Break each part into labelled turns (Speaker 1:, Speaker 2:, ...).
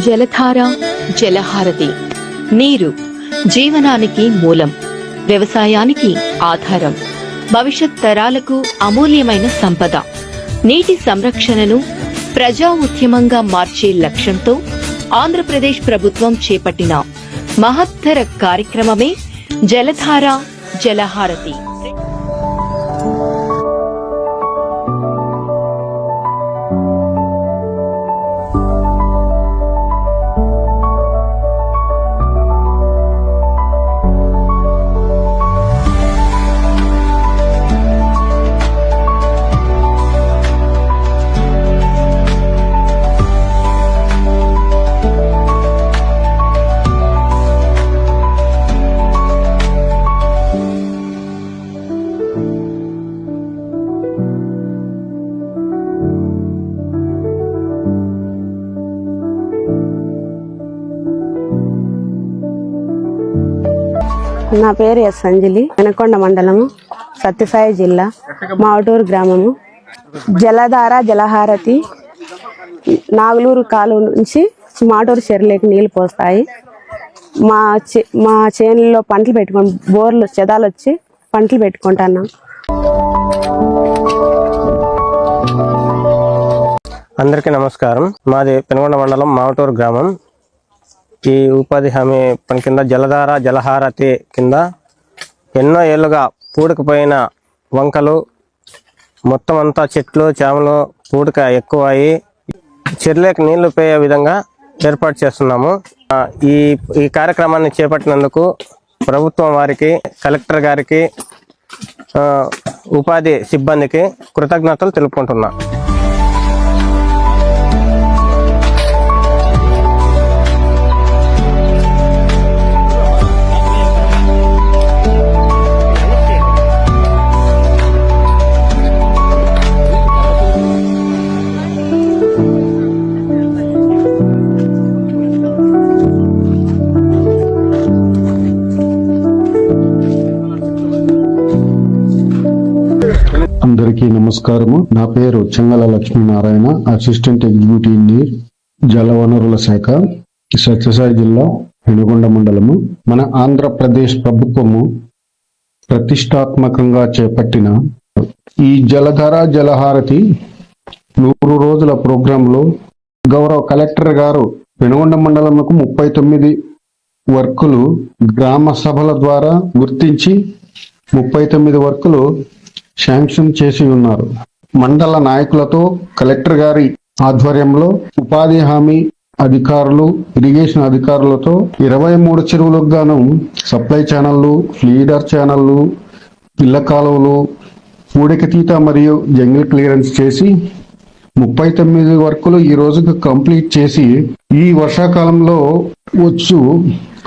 Speaker 1: జలధార జలహారతి. నీరు జీవనానికి మూలం, వ్యవసాయానికి ఆధారం, భవిష్యత్ తరాలకు అమూల్యమైన సంపద. నీటి సంరక్షణను ప్రజా ఉద్యమంగా మార్చే లక్ష్యంతో ఆంధ్రప్రదేశ్ ప్రభుత్వం చేపట్టిన మహత్తర కార్యక్రమమే జలధార జలహారతి.
Speaker 2: నా పేరు ఎస్ అంజలి. వెనకొండ మండలము, సత్యసాయి జిల్లా, మావటూరు గ్రామము. జలధార జలహారతి నాగులూరు కాలువ నుంచి మాటూరు చెరువులోకి నీళ్లు పోస్తాయి. మా చేనుల్లో పంటలు పెట్టుకొని బోర్లు చెదాలు వచ్చి పంటలు పెట్టుకుంటున్నాం.
Speaker 3: అందరికీ నమస్కారం. మాది పెనుగొండ మండలం, మావటూరు గ్రామం. ఈ ఉపాధి హామీ పని కింద జలధార జలహారతి కింద ఎన్నో ఏళ్ళుగా పూడకపోయిన వంకలు, మొత్తం అంతా చెట్లు చేమలు పూడిక ఎక్కువ అయ్యి చెర్లేకి నీళ్లు పోయే విధంగా ఏర్పాటు చేస్తున్నాము. ఈ కార్యక్రమాన్ని చేపట్టినందుకు ప్రభుత్వం వారికి, కలెక్టర్ గారికి, ఉపాధి సిబ్బందికి కృతజ్ఞతలు తెలుపుకుంటున్నా.
Speaker 4: అందరికీ నమస్కారము. నా పేరు Chengala Lakshminarayana, assistant executive engineer, జలవనరుల శాఖ, సత్యసాయి జిల్లా, పెనుగొండ మండలము. మన ఆంధ్రప్రదేశ్ ప్రభుత్వము ప్రతిష్టాత్మకంగా చేపట్టిన ఈ జలధార జలహారతి 100 రోజుల ప్రోగ్రాంలో గౌరవ కలెక్టర్ గారు పెనుగొండ మండలంకు 39 వర్కులు గ్రామ సభల ద్వారా గుర్తించి 39 వర్కులు శాంక్షన్ చేసి ఉన్నారు. మండల నాయకులతో, కలెక్టర్ గారి ఆధ్వర్యంలో ఉపాధి హామీ అధికారులు, ఇరిగేషన్ అధికారులతో 23 చెరువులకు గాను సప్లై ఛానళ్లు, ఫీడర్ ఛానళ్లు, పిల్ల కాలువలు, పూడికతీత మరియు జంగిల్ క్లియరెన్స్ చేసి 39 వర్కులు ఈ రోజుకు కంప్లీట్ చేసి, ఈ వర్షాకాలంలో వచ్చు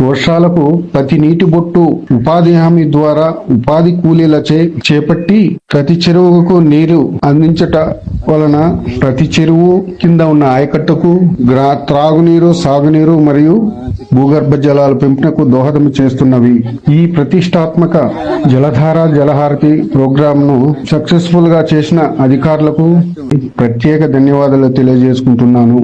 Speaker 4: వర్షాలకు ప్రతి నీటి బొట్టు ఉపాధి హామీ ద్వారా ఉపాధి కూలీలచే చేపట్టి ప్రతి చెరువుకు నీరు అందించట వలన ప్రతి చెరువు కింద ఉన్న ఆయకట్టుకు త్రాగునీరు, సాగునీరు మరియు భూగర్భ జలాల పెంపునకు దోహదం చేస్తున్నవి. ఈ ప్రతిష్టాత్మక జలధార జలహారతి ప్రోగ్రామ్ ను సక్సెస్ఫుల్ గా చేసిన అధికారులకు ప్రత్యేక ధన్యవాదాలు తెలియజేసుకుంటున్నాను.